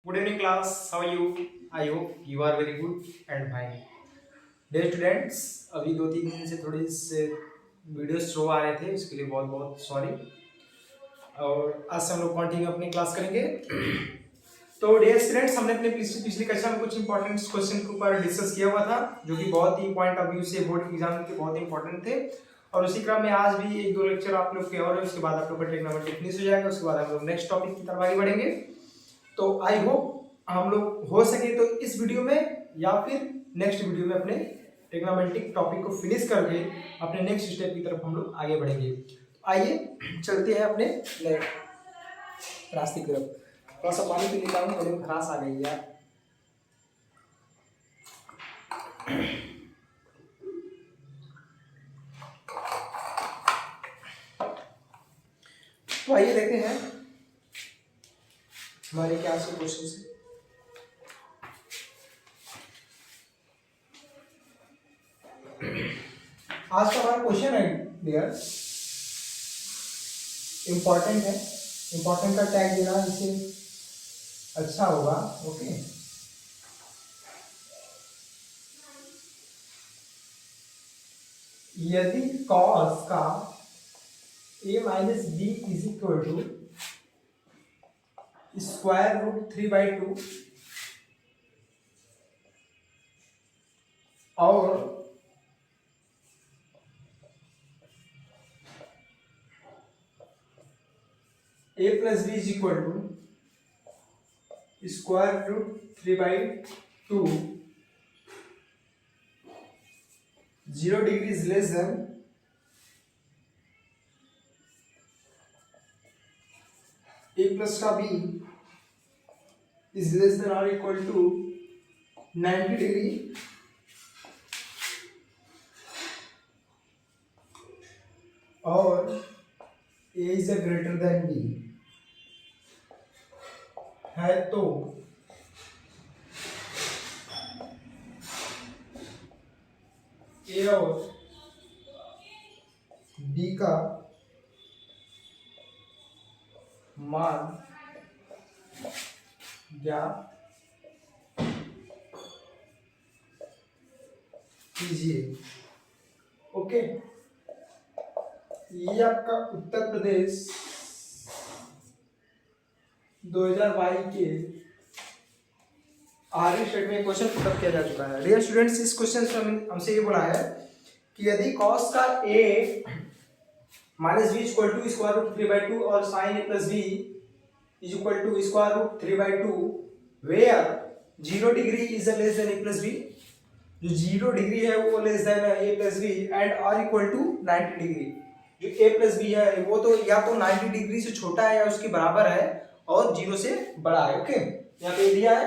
Good evening, class. How are you? I hope you are very good and fine. Dear students, अभी 2-3 दिन से थोड़ी से video slow आ रहे थे, उसके लिए बहुत बहुत सॉरी। और आज से हम लोग कंटिन्यू अपनी क्लास करेंगे। तो डियर स्टूडेंट्स, हमने अपने पिछली कक्षा में कुछ इंपॉर्टेंट क्वेश्चन के ऊपर डिस्कस किया हुआ था, जो कि बहुत ही पॉइंट ऑफ व्यू से बोर्ड एग्जाम के बहुत ही इंपॉर्टेंट थे। और उसी क्रम में आज भी 1-2 लेक्चर आप लोग के और है, उसके बाद आप लोग का ट्रिग्नोमेट्री फिनिश हो जाएगा। उसके बाद हम लोग नेक्स्ट टॉपिक की तरफ आगे बढ़ेंगे। तो आई होप हम लोग हो सके तो इस वीडियो में या फिर नेक्स्ट वीडियो में अपने ट्रिग्नोमेट्रिक टॉपिक को फिनिश करके अपने नेक्स्ट स्टेप की तरफ हम लोग आगे बढ़ेंगे। तो आइए चलते हैं अपने रास्ते की तरफ। थोड़ा सा पानी पी लेता हूँ, मेरे में खराश आ गई यार। तो आइए देखते हैं हमारे क्या से क्वेश्चन से। आज का हमारा क्वेश्चन है डियर, इंपॉर्टेंट है। इंपॉर्टेंट का टैग देना जिससे अच्छा होगा। ओके, यदि cos का a minus B is equal to square root 3/2 और a plus B is equal to square root 3/2, 0 degree is less than a plus का b इज लेस देन और इक्वल टू 90 डिग्री, और a is greater than b है, तो a और b का मान ज्ञात कीजिए। ओके, ये आपका उत्तर प्रदेश 2022 के आर्मी स्टेट में क्वेश्चन पुटअप किया जा चुका है। डियर स्टूडेंट्स, इस क्वेश्चन में हमसे ये बोला है कि यदि cos का a minus B equal to square root 3/2 और sine a plus B is equal to square root 3/2 where 0 degree is less than a plus B, जो 0 डिग्री है वो less than a plus B and are equal to 90 degree. जो a plus B है वो तो या तो 90 degree से छोटा है या उसके बराबर है और 0 से बड़ा है। ओके, यहाँ पे दिया है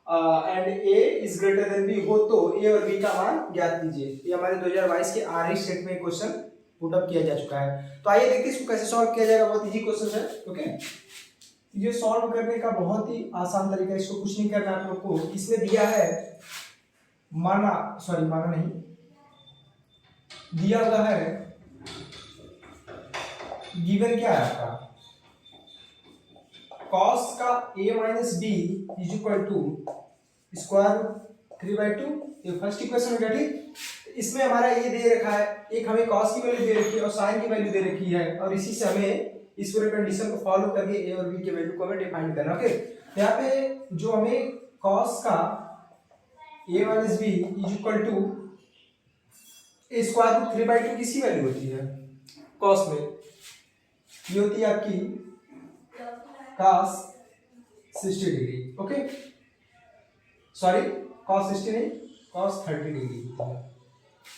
and a is greater than b हो तो a और b का मान ज्ञात कीजिए। ये हमारे 2022 के आर्मी स्टेट में क्वेश्चन पुटअप किया जा चुका है। तो आइए देखते हैं इसको कैसे सॉल्व किया जाएगा। बहुत इजी क्वेश्चन है। ओके, ये सॉल्व करने का बहुत ही आसान तरीका, इसको कुछ नहीं करना आप लोग को। इसमें दिया है माना नहीं दिया हुआ है, गिवन क्या है आपका cos का a minus B is equal to square 3/2। ये फर्स्ट इक्वेशन हो गया। ठीक, इसमें हमारा ये दे रखा है, एक हमें cos की वैल्यू दे रखी है और sin की वैल्यू दे रखी है, और इसी से हमें इस पूरे कंडीशन को फॉलो करके a और b के वैल्यू को हमें डिफाइन करना। ओके, यहाँ पे जो हमें cos का a minus B is equal to square root 3/2 किसी वैल्यू होती है cos में, ये होती है आपकी cos 60 degree. Okay, sorry cos 60 नहीं, cos 30 डिग्री होती है।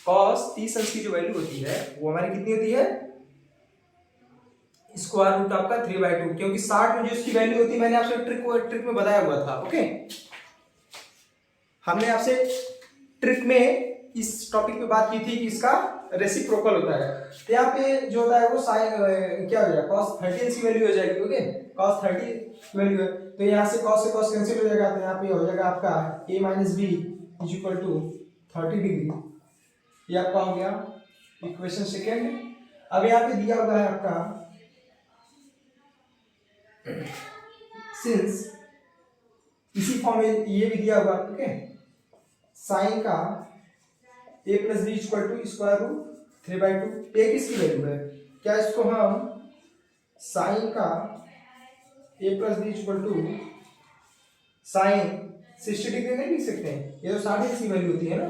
cos 30 अंश की जो वैल्यू होती है वो हमारी कितनी होती है स्क्वायर रूट आपका 3/2, क्योंकि 60 में जो इसकी वैल्यू होती है मैंने आपसे ट्रिक में बताया हुआ था। ओके, हमने आपसे ट्रिक में इस टॉपिक पे बात की थी कि इसका रेसिप्रोकल होता है। तो यहाँ पे जो होता है वो साइन क्या हो जाएगा, cos 30 की वैल्यू हो जाएगी। ओके, cos 30 की वैल्यू है तो यहाँ से cos कैंसिल हो जाएगा, तो यहाँ पे हो जाएगा आपका a minus B is equal to 30 degree. ये आपका हो गया इक्वेशन सेकेंड। अब यहाँ पे दिया हुआ है आपका since इसी फॉर्म में ये भी दिया हुआ, ठीक है। साइन का a plus B equal to square root 3/2, ए किसकी वैल्यू है? क्या इसको हम साइन का a plus B equal to sine 60 degree नहीं लिख सकते हैं? ये तो 60 की वैल्यू होती है ना,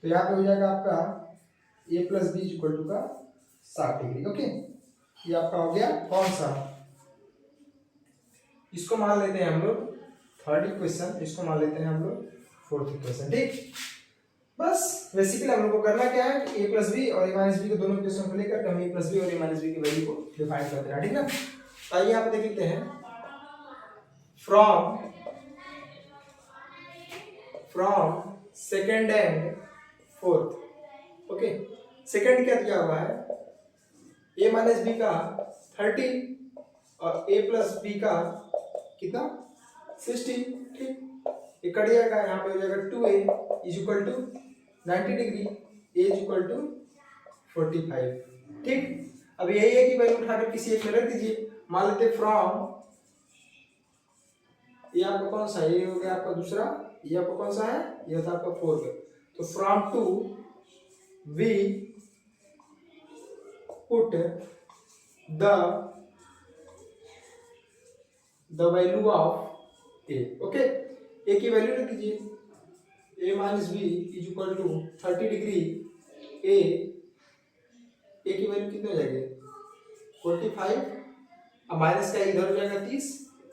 तो यहाँ पे हो जाएगा आपका a plus B equal to का 60 डिग्री। ओके, ये आपका हो गया कौन सा, इसको मान लेते हैं हम लोग थर्ड इक्वेशन, इसको मान लेते हैं हम लोग फोर्थ इक्वेशन। ठीक, बस बेसिकली हम लोग को करना क्या है कि a प्लस बी और a माइनस बी के दोनों इक्वेशन को लेकर हम a प्लस बी और a माइनस बी की वैल्यू को डिफाइन करते हैं। ठीक है, तो आइए यहाँ पे देख लेते हैं from second and fourth. Okay, second क्या दिया हुआ है, a माइनस बी का 30 और a प्लस बी का कितना 60। ठीक, ये कट जाएगा, यहाँ पे हो जाएगा 2a is equal to 90 degree, a is equal to 45। ठीक, अब यही है कि वैल्यू उठाकर किसी एक में रख दीजिए। मान लेते फ्रॉम, ये आपका कौन सा, ये हो गया आपका दूसरा, ये आपका कौन सा है, ये होता है आपका फोर्थ। तो from 2 we put the value of a। Okay, a की वैल्यू लिख दीजिए, a minus B is equal to 30 degree, a की वैल्यू कितनी हो जाएगी 45, अब माइनस का इधर हो जाएगा 30,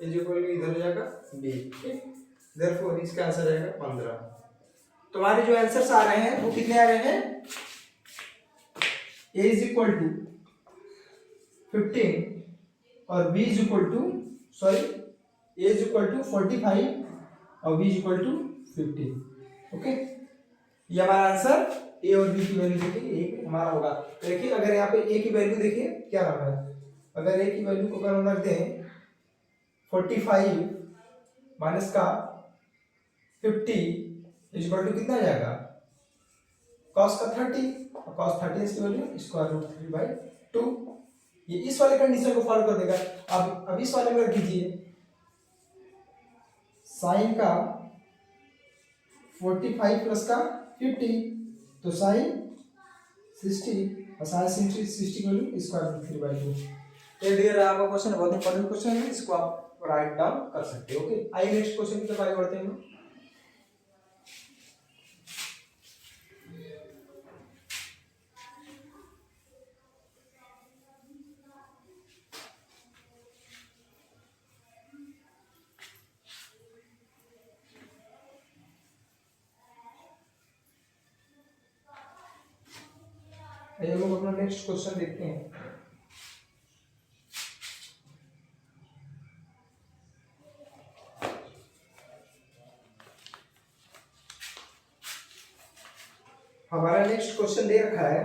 इज इक्वल टू इधर हो जाएगा b। ठीक, देयरफॉर इसका आंसर आएगा 15। तुम्हारे जो आंसर्स आ रहे हैं वो कितने आ रहे हैं, a इज इक्वल टू 15 और b is equal to a is equal to 45 और b is equal to 15। Okay, ये हमारा आंसर a और b की वैल्यू देखिए एक हमारा होगा। तो देखिए अगर यहाँ पे a की वैल्यू देखिए क्या नाम है, अगर a की वैल्यू को अगर हम रख दें 45 माइनस का 50 इज इक्वल टू कितना आ जाएगा cos का 30, और cos 30 इसकी वैल्यू स्क्वायर रूट 3/2। ये इस वाले कंडीशन को फॉलो कर देगा। अब इस वाले में रख दीजिए साइन का 45 प्लस का 50, तो साइन 60 और साइन 60 की वैल्यू स्क्वायर रूट 3/2। ये डियर आपका क्वेश्चन बहुत इंपॉर्टेंट क्वेश्चन है, इसको आप राइट डाउन कर सकते हो। ओके, आइए नेक्स्ट क्वेश्चन की तरफ आगे बढ़ते हैं। हम लोग अपना नेक्स्ट क्वेश्चन देखते हैं। हमारा नेक्स्ट क्वेश्चन दे रखा है,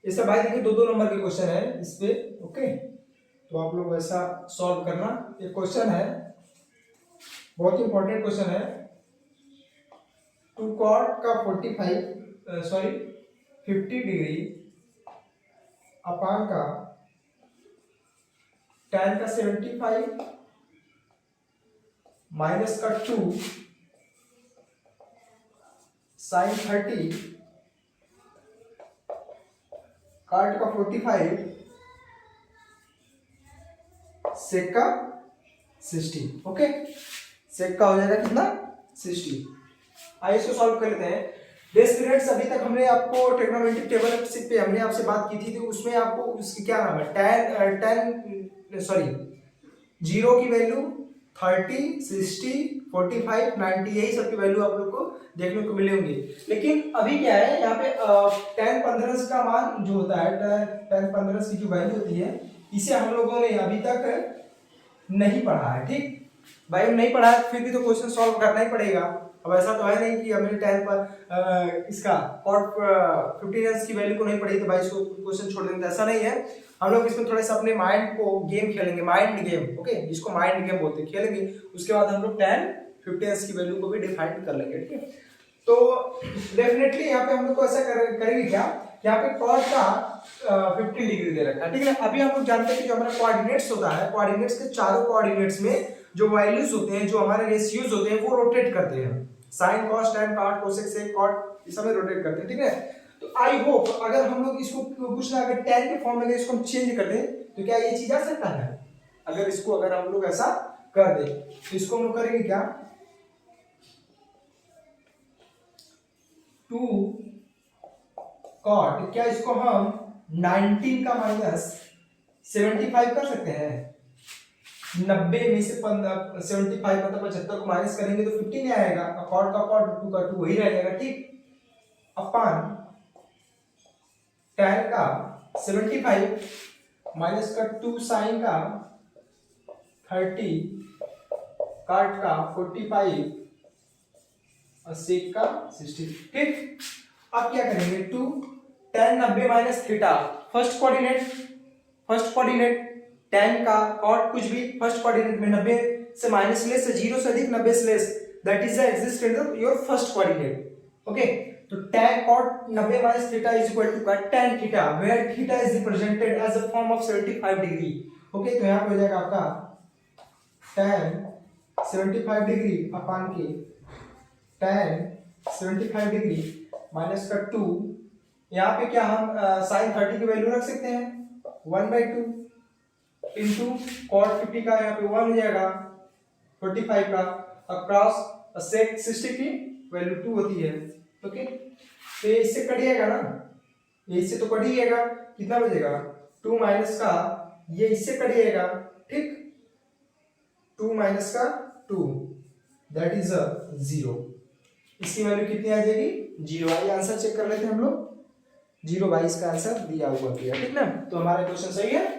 ये सब भाई देखिए 2-2 नंबर के क्वेश्चन है इस पे। ओके, तो आप लोग वैसा सॉल्व करना। ये क्वेश्चन है बहुत इंपॉर्टेंट क्वेश्चन है, 2 cot का 50 डिग्री अपान का tan का 75 माइनस का 2 साइन 30 cot का 45 सेक का 60। ओके, सेक का हो जाएगा कितना 60। आइए इसको सॉल्व कर लेते हैं। स्टूडेंट्स, अभी तक हमने आपको ट्रिग्नोमेट्रिक टेबल पे हमने आपसे बात की थी, तो उसमें आपको उसकी क्या नाम है, जीरो की वैल्यू 30, 60, 45, 90 यही सब की वैल्यू आप लोग को देखने को मिले होंगे। लेकिन अभी क्या है यहाँ पे tan 15 का मान जो होता है, tan 15 की जो वैल्यू होती है, इसे हम लोगों ने अभी तक नहीं पढ़ा है। ठीक भाई, हम नहीं पढ़ा है, फिर भी तो क्वेश्चन सॉल्व करना ही पड़ेगा। अब ऐसा तो है नहीं कि हमने 10 पर इसका cot 15 की वैल्यू को नहीं पढ़ी तो भाई इसको क्वेश्चन छोड़ देंगे, ऐसा नहीं है। हम लोग इसमें थोड़ा सा अपने माइंड को गेम खेलेंगे, माइंड गेम। ओके, जिसको माइंड गेम बोलते हैं, खेलेंगे। उसके बाद हम लोग 10, 15 की वैल्यू को भी डिफाइन कर लेंगे। ठीक है, तो डेफिनेटली यहाँ पे हम लोग को ऐसा करेंगे क्या, यहाँ पे cot का 15 डिग्री दे रखा है। ठीक है, अभी हम लोग जानते हैं कि जो हमारा कोऑर्डिनेट्स होता है, कोऑर्डिनेट्स के चारों कोऑर्डिनेट्स में जो वैल्यूज होते हैं, जो हमारे रेशियोज होते हैं, वो रोटेट करते हैं। Sine cos tan cot cosec sec cot ये सब रोटेट करते हैं, ठीक है। तो आई होप अगर हम लोग इसको कुछ ना अगर टैन के फॉर्म में इसको हम चेंज कर दें तो क्या ये चीज आ सकता है? अगर इसको अगर हम लोग ऐसा कर दे तो इसको हम लोग करेंगे क्या, 2 कॉट, क्या इसको हम 19 का माइनस 75 कर सकते हैं? 90 में से 75 मतलब 75 को माइनस करेंगे तो 15 आएगा, कॉट का कॉट, 2 का 2 वही रह जाएगा, ठीक। अपन tan का 75 माइनस का 2 साइन का 30 काट का 45 और सेक का 60, ठीक। अब क्या करेंगे, 2 tan 90 minus theta, first coordinate tan का कॉट कुछ भी फर्स्ट कोऑर्डिनेट में 90 से माइनस लेस से 0 से अधिक 90 से less, that is the existence of your first coordinate, okay. तो tan cot 90 minus theta is equal to tan theta where theta is represented as a form of 75 degree, okay. तो यहाँ पे हो जाएगा आपका tan 75 डिग्री अपान के tan 75 degree minus का 2, यहाँ पे क्या हम साइन 30 की वैल्यू रख सकते हैं 1/2 इंटू कॉट 50 का यहाँ पे 1 हो जाएगा 45 का अक्रॉस सेक 60 की वैल्यू 2 होती है, ओके। तो ये इससे कट जाएगा ना, ये इससे तो कट ही जाएगा, कितना बचेगा 2 माइनस का, ये इससे कट जाएगा, ठीक। 2 माइनस का 2 दैट इज 0, इसकी वैल्यू कितनी आ जाएगी 0। आइए आंसर चेक कर लेते हैं हम लोग, 0 बाई इसका आंसर दिया हुआ किया, ठीक ना। तो हमारा क्वेश्चन सही है,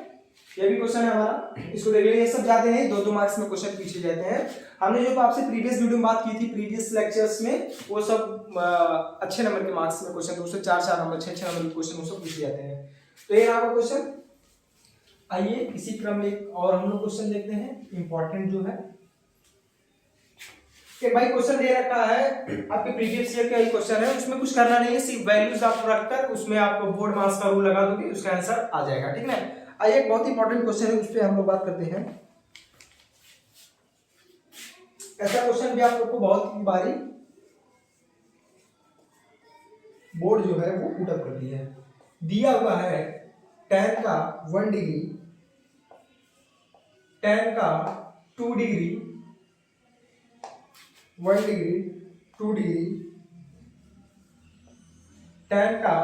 ये भी क्वेश्चन है हमारा, इसको देख लीजिए। ये सब जाते हैं 2-2 मार्क्स में क्वेश्चन पूछे जाते हैं। हमने जो आपसे प्रीवियस वीडियो में बात की थी, प्रीवियस लेक्चर्स में, वो सब अच्छे नंबर के मार्क्स में क्वेश्चन, उससे 4-4 नंबर 6-6 नंबर के क्वेश्चन वो सब पूछे जाते हैं। तो ये रहा क्वेश्चन। आइए इसी क्रम में एक और हम लोग क्वेश्चन देखते हैं, इंपॉर्टेंट जो है कि भाई क्वेश्चन दे रखा है आपके प्रीवियस ईयर का ही क्वेश्चन है, उसमें कुछ करना नहीं है, सिर्फ वैल्यूज आप रखकर उसमें आप बोर्ड मार्क्स का रूल लगा दोगे, उसका आंसर आ जाएगा, ठीक है। आइए एक बहुत इंपॉर्टेंट क्वेश्चन है, उस पर हम लोग बात करते हैं। ऐसा क्वेश्चन भी आप लोग को बहुत बारी बोर्ड जो है वो पुटअप करती है। दिया हुआ है tan का 1 डिग्री, tan का 2 डिग्री, 1 डिग्री 2 डिग्री, tan का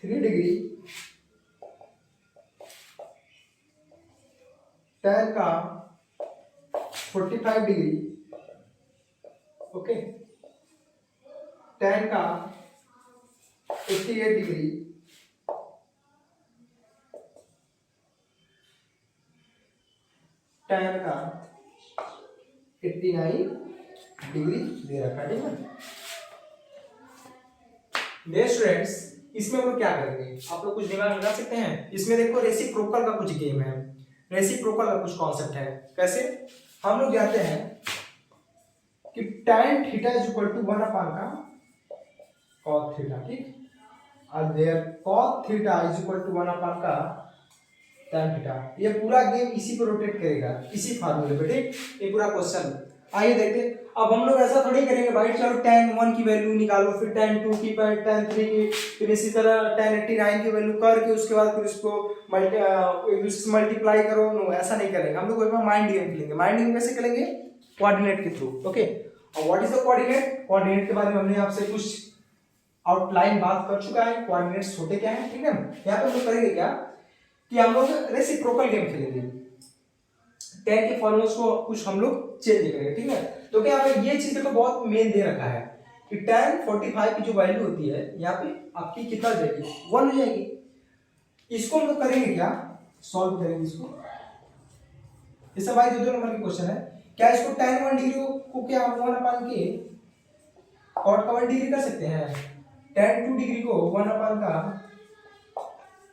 3 डिग्री, tan का 45 डिग्री, ओके, tan का 88 डिग्री, tan का 89 डिग्री दे रखा है, ठीक है। डियर स्टूडेंट्स, इसमें हम लोग क्या करेंगे, आप लोग कुछ दिमाग लगा सकते हैं। इसमें देखो रेसिप्रोकल का कुछ गेम है, रेसिप्रोकल का कुछ कॉन्सेप्ट है। कैसे हम लोग जानते हैं कि tan theta is equal to 1 upon का cos थीटा, ठीक। और there cos theta is equal to 1 upon का tan थीटा। ये पूरा गेम इसी पे रोटेट करेगा, इसी फार्मूले पे, ठीक। ये पूरा क्वेश्चन आइए देखते हैं। अब हम लोग ऐसा थोड़ी करेंगे भाई, चलो tan 1 की वैल्यू निकालो, फिर tan 2 की, tan 3 की, फिर इसी तरह tan 89 की वैल्यू करके उसके बाद फिर उसको मल्टीप्लाई करो। नो, ऐसा नहीं करेंगे हम लोग, माइंड गेम खेलेंगे। माइंड गेम कैसे खेलेंगे, कोऑर्डिनेट के थ्रू, ओके। और what is the coordinate, coordinate के बारे में हमने आपसे कुछ आउटलाइन बात कर चुका है, कोऑर्डिनेट्स होते क्या है, ठीक है। यहाँ पे हम लोग करेंगे क्या कि हम लोग रेसिप्रोकल गेम खेलेंगे, tan के फॉर्मूले को कुछ हम लोग चेंज करेंगे, ठीक है। तो क्या यहाँ पे ये चीज देखो बहुत मेन दे रखा है कि tan 45 की जो वैल्यू होती है यहाँ पे आपकी कितना हो जाएगी 1 हो जाएगी। इसको हम लोग करेंगे क्या, सॉल्व करेंगे इसको। ये सब भाई 2 नंबर की क्वेश्चन है। क्या इसको tan 1 डिग्री को क्या 1 अपान के cot का 1 डिग्री कर सकते हैं, tan 2 डिग्री को 1 अपान का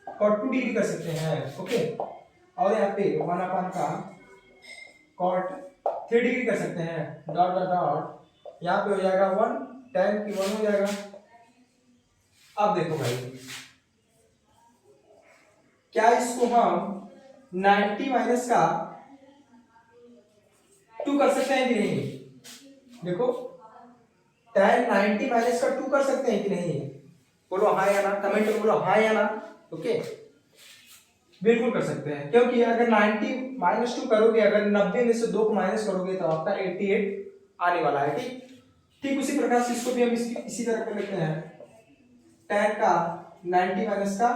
cot 2 डिग्री कर सकते हैं, ओके। और यहाँ पे 1 अपान का cot 3 डिग्री कर सकते हैं, डॉट डॉट डॉट, यहाँ पे हो जाएगा 1, tan की 1 हो जाएगा। अब देखो भाई, क्या इसको हम 90 माइनस का 2 कर सकते हैं कि नहीं? देखो tan 90 माइनस का 2 कर सकते हैं कि नहीं? बोलो हाँ या ना, कमेंट में बोलो हाँ या ना। ओके बिल्कुल कर सकते हैं, क्योंकि अगर 90 माइनस 2 करोगे, अगर 90 में से 2 को माइनस करोगे तो आपका 88 आने वाला है। ठीक ठीक उसी प्रकार से इसको भी हम इसी तरह कर लेते हैं, tan का 90 माइनस का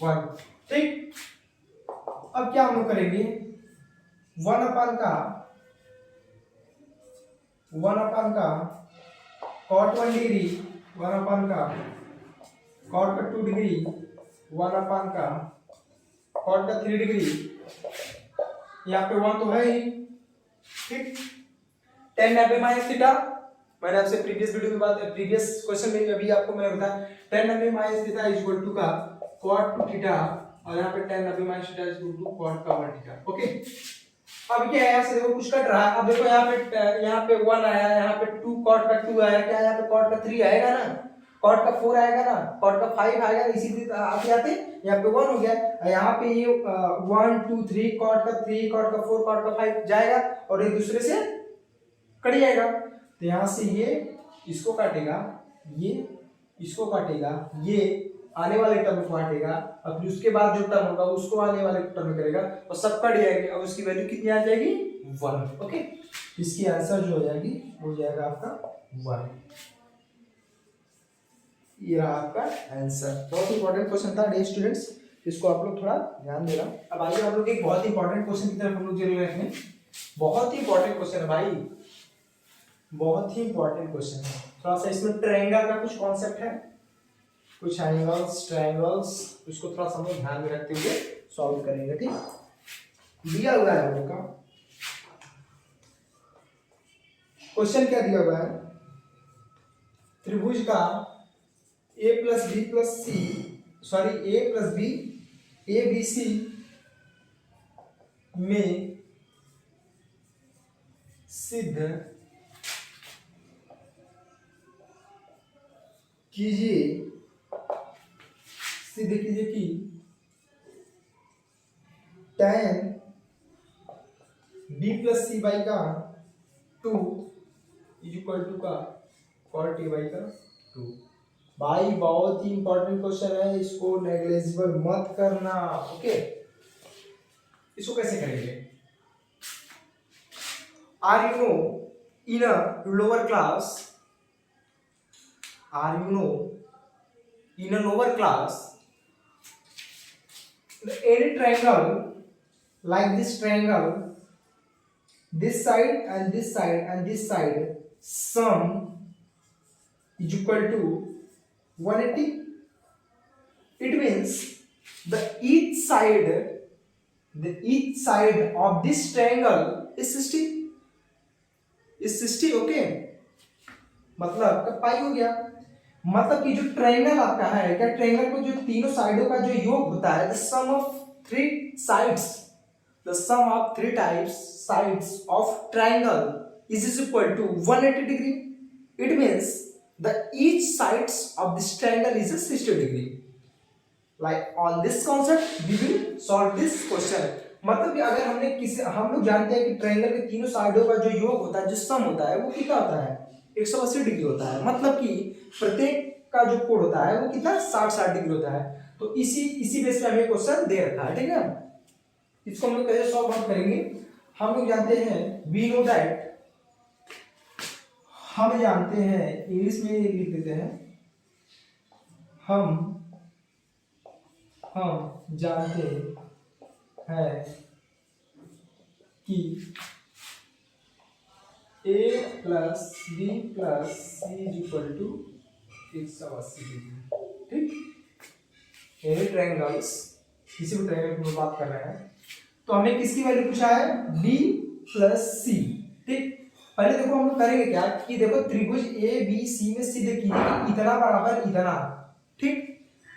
1। ठीक अब क्या हम लोग करेंगे, 1 अपान का cot 1 डिग्री, 1 अपान का cot का 2 डिग्री, 1 अपान का cot का 3 डिग्री, यहाँ पे 1 तो है ही। ठीक tan 90 माइनस थीटा, मैंने आपसे प्रीवियस वीडियो में प्रीवियस क्वेश्चन में अभी आपको मैंने बताया tan 90 minus theta is equal to का cot 2 थीटा, और यहाँ पे tan 90 minus theta is equal to cot का 1 थीटा। ओके अब क्या है, यहाँ से देखो कुछ कट रहा है। अब देखो यहाँ पे 1 आया, यहाँ पे 2 cot का 2 आया, क्या यहाँ पे cot का 3 आएगा ना, cot का 4 आएगा ना, cot का 5 आएगा, इसी तरह आते आते यहाँ पे 1 हो गया, यहाँ पे ये 1 2 3 cot का 3 cot का 4 cot का 5 जाएगा और एक दूसरे से कट जाएगा। तो यहाँ से ये इसको काटेगा, ये इसको काटेगा, ये आने वाले टर्म को काटेगा, और फिर उसके बाद जो टर्म होगा उसको आने वाले टर्म में करेगा और सब कट जाएगी, और उसकी वैल्यू कितनी आ जाएगी 1। ओके इसकी आंसर जो हो जाएगी वो जाएगा आपका 1। ये रहा आपका आंसर। बहुत इंपॉर्टेंट क्वेश्चन था डियर स्टूडेंट्स, इसको आप लोग थोड़ा ध्यान देना। अब आइए आप लोग एक बहुत इंपॉर्टेंट क्वेश्चन की तरफ हम लोग जरूर रखें। बहुत ही इंपॉर्टेंट क्वेश्चन है भाई, बहुत ही इंपॉर्टेंट क्वेश्चन है। थोड़ा सा इसमें ट्रायंगल का कुछ कॉन्सेप्ट है, कुछ एंगल्स ट्रायंगल्स, उसको थोड़ा सा हम लोग ध्यान में रखते हुए सॉल्व करेंगे। ठीक दिया हुआ है हम लोग का क्वेश्चन, क्या दिया हुआ है, त्रिभुज का a plus B plus C, sorry a plus B A B C में सिद्ध कीजिए, सिद्ध कीजिए कि tan b plus C by का 2 इज इक्वल टू का cot a बाई का 2। भाई बहुत ही इंपॉर्टेंट क्वेश्चन है, इसको नेग्लिजिबल मत करना। ओके इसको कैसे करेंगे, are you know in a lower class, are you know in a lower class any triangle like this triangle, this side and this side and this side sum is equal to 180. It means the each side of this triangle is 60, okay मतलब का पाई हो गया, मतलब कि जो triangle आपका है, क्या ट्रायंगल को जो तीनों साइडों का जो योग होता है, the sum of 3 sides, the sum of 3 types sides of triangle is equal to 180 degree. It means the each sides of this triangle is a 60 degree. Like on this concept we will solve this question. मतलब कि अगर हम लोग जानते हैं कि triangle के तीनों साइडों का जो योग होता है, जो सम होता है, वो कितना होता है 180 डिग्री होता है। मतलब कि प्रत्येक का जो कोण होता है वो कितना 60 डिग्री होता है। तो इसी बेस पे हमें क्वेश्चन दे रखा है। ठीक है इसको हम लोग कैसे सॉल्व आउट करेंगे, हम लोग जानते हैं वी नो दैट, हम जानते हैं, इंग्लिश में लिख देते हैं, हम जानते हैं कि a plus B plus C is equal to 180 degree. ठीक एनी ट्रायंगल्स, किसी भी ट्रायंगल की बात कर रहे हैं, तो हमें किसकी वैल्यू पूछा है b प्लस सी। ठीक पहले देखो हम लोग करेंगे क्या कि देखो त्रिभुज ए बी सी में सिद्ध कीजिए इतना बराबर इतना। ठीक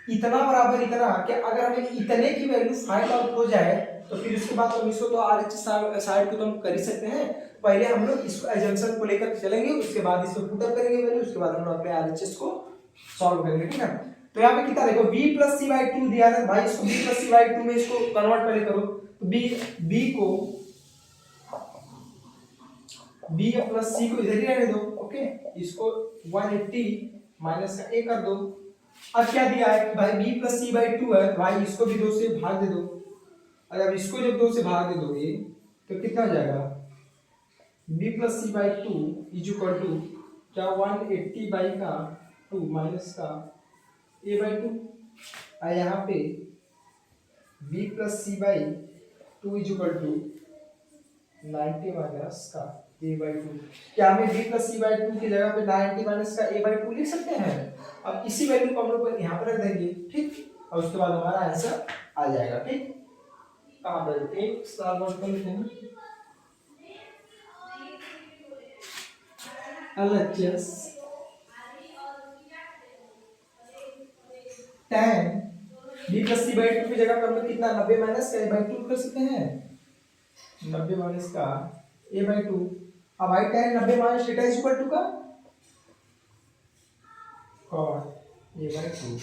इतना बराबर इतना, कि अगर हमें इतने की वैल्यू फाइंड आउट हो जाए तो फिर उसके बाद हम इसको तो आरएचएस साइड को तो हम कर ही सकते हैं। पहले हम लोग इसको एजम्पशन को लेकर चलेंगे, उसके बाद इसको पुट अप करेंगे वैल्यू, उसके बाद हम लोग अपने आरएचएस को सॉल्व करेंगे। ठीक है तो यहाँ पे कितना देखो b प्लस सी बाई 2 दिया है भाई, इसको b प्लस सी बाई 2 में इसको कन्वर्ट पहले करो, तो b को बी प्लस सी को इधर ही रहने दो, ओके। इसको 180 माइनस का ए कर दो। अब क्या दिया है कि भाई बी प्लस सी बाई 2 है, भाई इसको भी 2 से भाग दे दो। अगर इसको जब 2 से भाग दे दोगे तो कितना हो जाएगा, B plus C by 2 is equal to क्या 180 बाई का 2 माइनस का ए बाई 2। और यहाँ पे B plus C by 2 is equal to 90 minus का ए बाई 2। क्या हमें बी प्लस सी बाई 2 की जगह पे 90 माइनस का ए बाई 2 लिख सकते हैं। अब इसी वैल्यू को हम लोग यहाँ पर रख देंगे, ठीक। और उसके बाद हमारा आंसर आ जाएगा, ठीक। कहाँ पर एक सवाल और कर लेते हैं। LHS tan b plus C by 2 की जगह पर हम लोग कितना 90 माइनस का a बाई 2 कर सकते हैं, 90 माइनस का a बाई 2। अब भाई tan 90 minus theta is equal to का cot a बाई 2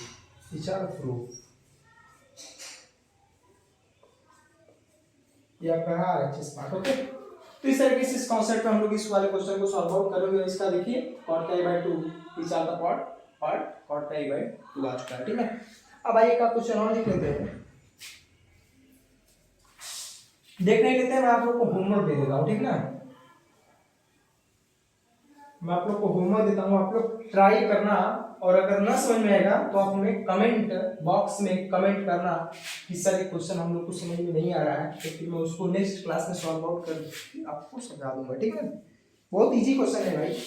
विचार प्रूफ। ये आपका है RHS पार्ट, ओके। तो इस तरीके से इस कॉन्सेप्ट में हम लोग इस वाले क्वेश्चन को सॉल्व आउट करेंगे। इसका देखिए cot का a बाई 2 विचार का पार्ट cot का a बाई 2 आ चुका है, ठीक है। अब आइए एक क्वेश्चन और लिख लेते हैं, देख नहीं लेते हैं। मैं आप लोग को होमवर्क दे देता हूँ, ठीक ना। मैं आप लोग को होमवर्क देता हूँ, आप लोग ट्राई करना। और अगर ना समझ में आएगा तो आप हमें कमेंट बॉक्स में कमेंट करना कि सर ये क्वेश्चन हम लोग को समझ में नहीं आ रहा है, तो फिर मैं उसको नेक्स्ट क्लास में सॉल्व आउट कर आपको समझा दूंगा, ठीक है। बहुत इजी क्वेश्चन है भाई,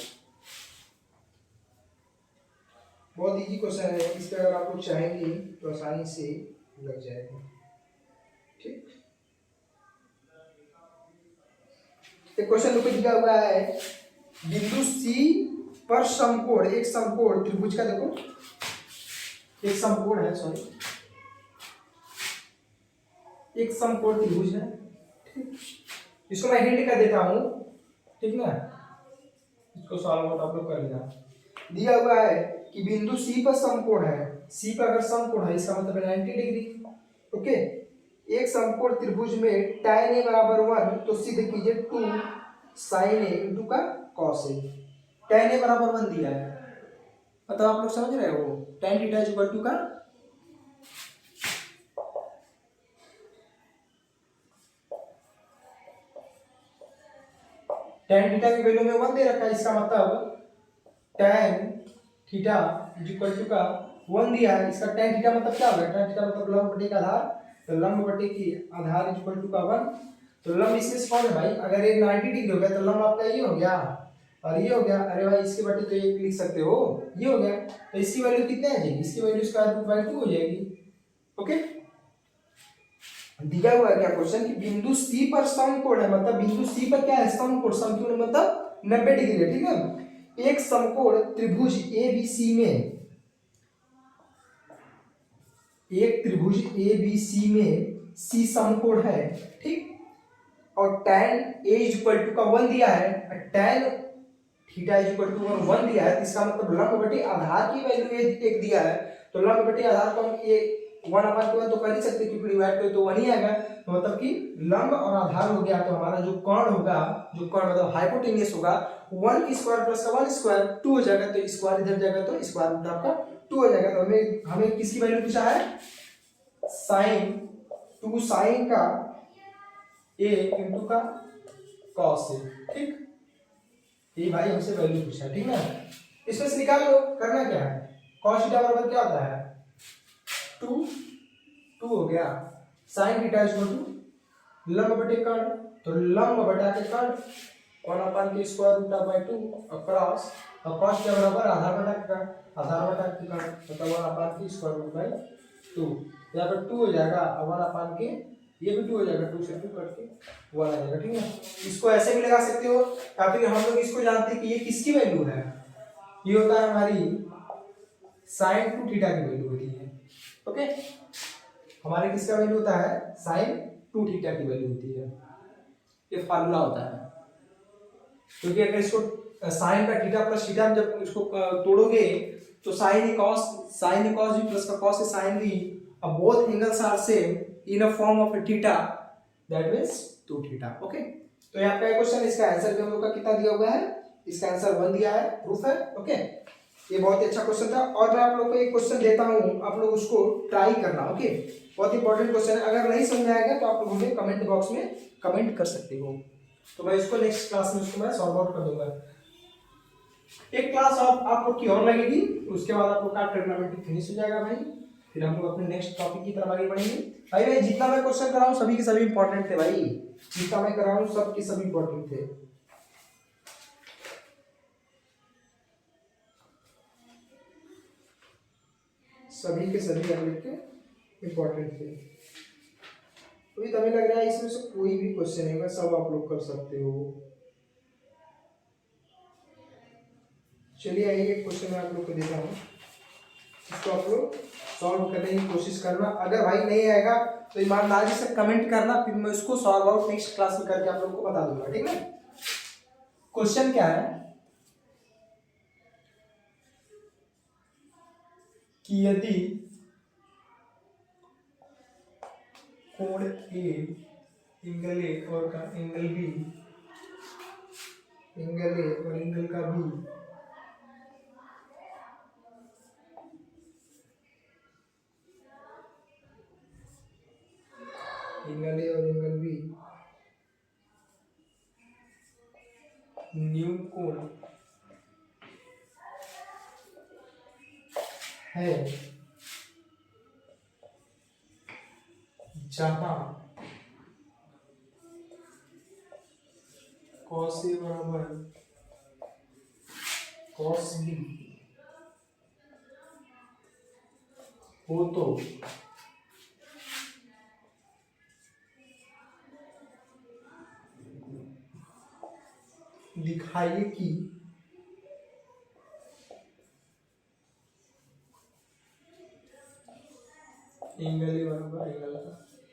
बहुत इजी क्वेश्चन है। इस पर अगर आप लोग चाहेंगे तो आसानी से लग जाएगा, ठीक। एक क्वेश्चन पे दिया हुआ है बिंदु सी पर समकोण, एक समकोण त्रिभुज का, देखो एक समकोण है, सॉरी एक समकोण त्रिभुज है, ठीक। इसको मैं हिंट कर देता हूं, ठीक ना। इसको सॉल्व आउट आप लोग कर लेना। दिया हुआ है कि बिंदु सी पर समकोण है, सी पर अगर समकोण है इसका मतलब है 90 डिग्री, ओके। एक समकोण त्रिभुज में tan a बराबर 1, तो सिद्ध कीजिए 2 sin a इंटू का cos a। tan a बराबर 1 दिया है, मतलब आप लोग समझ रहे हो, tan theta is equal to का tan थीटा की वैल्यू में 1 दे रखा है, इसका मतलब tan theta is equal to का 1 दिया है। इसका tan थीटा मतलब क्या होगा, tan थीटा मतलब लंब बटे का आधार, तो लंब बटे की आधार इज इक्वल टू का 1। तो लंब इसमें कौन है भाई, अगर ये 90 डिग्री हो गया तो लंब आपका ये हो गया और ये हो गया। अरे भाई इसके बटे तो ये लिख सकते हो, ये हो गया। तो इसकी वैल्यू कितने आ जाएगी, इसकी वैल्यू स्क्वायर रूट बाई 2 हो जाएगी, ओके। दिया हुआ है क्या क्वेश्चन कि बिंदु सी पर समकोण है, मतलब बिंदु सी पर क्या है, समकोण। समकोण मतलब 90 डिग्री है, ठीक है। एक समकोण त्रिभुज ABC में, एक त्रिभुज ABC में C समकोण है, ठीक। और tan A is equal to का 1 दिया है, tan theta is equal to 1 दिया है, तो इसका मतलब लंब बटे आधार की वैल्यू एक दिया है। तो लंब बटे आधार को हम ये 1/1 तो कर नहीं सकते क्योंकि डिवाइड करें तो 1 ही आएगा। तो मतलब कि लंब और आधार हो गया, तो हमारा जो कोण होगा, जो कोण मतलब हाइपोटेन्यूस होगा, 1 की स्क्वायर प्लस 1 स्क्वायर 2 हो जाएगा। तो स्क्वायर इधर जाएगा तो स्क्वायर रूट आपका 2 हो जाएगा। तो हमें किसकी वैल्यू पूछा है, साइन 2 साइन का a इंटू का cos a, ठीक। ये भाई हमसे वैल्यू पूछा है, ठीक ना। इसमें से निकाल लो, करना क्या है, cos थीटा बराबर क्या होता है 2 हो गया, sin थीटा इक्वल टू लंब बटे कर्ण, तो लंब बटा के कर्ण 1 के स्क्वायर रूट बाय 2 और क्रॉस, और cos के बराबर आधार बटा के कर्ण, आधार बटा के कर्ण, मतलब 1 के स्क्वायर रूट बाय 2। यहाँ पर 2 हो जाएगा, 1 के ये भी 2 हो जाएगा, 2 से 2 कट के 1 आ जाएगा, ठीक है। इसको ऐसे भी लगा सकते हो, या फिर हम लोग इसको जानते हैं कि ये किसकी वैल्यू है, ये होता है हमारी sin 2 थीटा की वैल्यू होती है, ओके। हमारे किसका वैल्यू होता है, sin 2 थीटा की वैल्यू होती है, ये फार्मूला होता है। क्योंकि अगर इसको sin का थीटा प्लस थीटा में जब इसको तोड़ोगे तो sin a cos b plus का cos a sin b, अब both angles are same in a form of a theta, that means 2 theta, okay। तो यहाँ पे क्वेश्चन, इसका आंसर भी हम लोग का कितना दिया हुआ है, इसका आंसर 1 दिया है, प्रूफ है। ओके, ये बहुत ही अच्छा क्वेश्चन था और मैं आप लोग को एक क्वेश्चन देता हूँ, आप लोग उसको ट्राई करना। ओके, बहुत इंपॉर्टेंट क्वेश्चन है, अगर नहीं समझ में आएगा तो आप लोग हमें कमेंट बॉक्स में कमेंट कर सकते हो, तो मैं इसको नेक्स्ट क्लास में उसको मैं सॉल्व आउट कर दूंगा। एक क्लास आप लोग की और लगेगी, उसके बाद आप लोग का ट्रिग्नोमेट्री फिनिश हो जाएगा भाई, फिर हम लोग अपने नेक्स्ट टॉपिक की तरफ आगे बढ़ेंगे। भाई जितना मैं क्वेश्चन कर रहा हूँ सभी के सभी इंपॉर्टेंट थे भाई, जितना मैं कर रहा हूँ सब के सभी इंपॉर्टेंट थे। सभी के सभी आप लोग के इंपॉर्टेंट थे। कोई तो हमें लग रहा है इसमें से कोई भी क्वेश्चन है सब आप लोग कर सकते हो। चलिए आइए एक क्वेश्चन मैं आप लोग को देता हूँ, इसको आप लोग सॉल्व करने की कोशिश करना। अगर भाई नहीं आएगा तो ईमानदारी से कमेंट करना, फिर मैं उसको सॉल्व आउट नेक्स्ट क्लास में करके आप लोग को बता दूंगा, ठीक है। क्वेश्चन क्या है कि यदि कोण ए, एंगल ए और का एंगल बी, एंगल ए और एंगल का बी एंगल ए और एंगल बी न्यून कोण है, जहां cos A बराबर cos B हो तो दिखाइए कि एंगल ए बराबर एंगल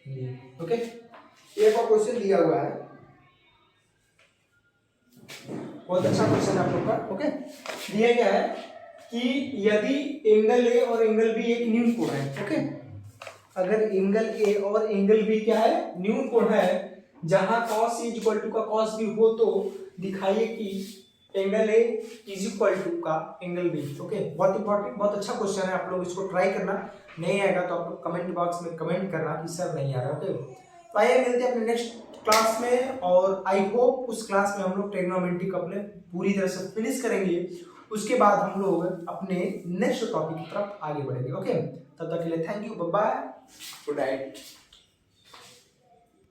बी। ओके, एक और क्वेश्चन दिया हुआ है, बहुत अच्छा क्वेश्चन है आप लोग का। ओके, दिया गया है कि यदि एंगल ए और एंगल बी एक न्यून कोण है। ओके, अगर एंगल ए और एंगल बी क्या है, न्यून कोण है, जहां cos A इक्वल टू का cos B हो तो दिखाइए कि angle A is equal to का एंगल बी। ओके, बहुत इंपॉर्टेंट, बहुत अच्छा क्वेश्चन है, आप लोग इसको ट्राई करना। नहीं आएगा तो आप लोग कमेंट बॉक्स में कमेंट करना कि सर नहीं आ रहा। ओके, तो आइए मिलते हैं अपने नेक्स्ट क्लास में, और आई होप उस क्लास में हम लोग ट्रिग्नोमेट्री को अपने पूरी तरह से फिनिश करेंगे। उसके बाद हम लोग अपने नेक्स्ट टॉपिक की तरफ आगे बढ़ेंगे। ओके, तब तक के लिए thank you, bye bye, good night.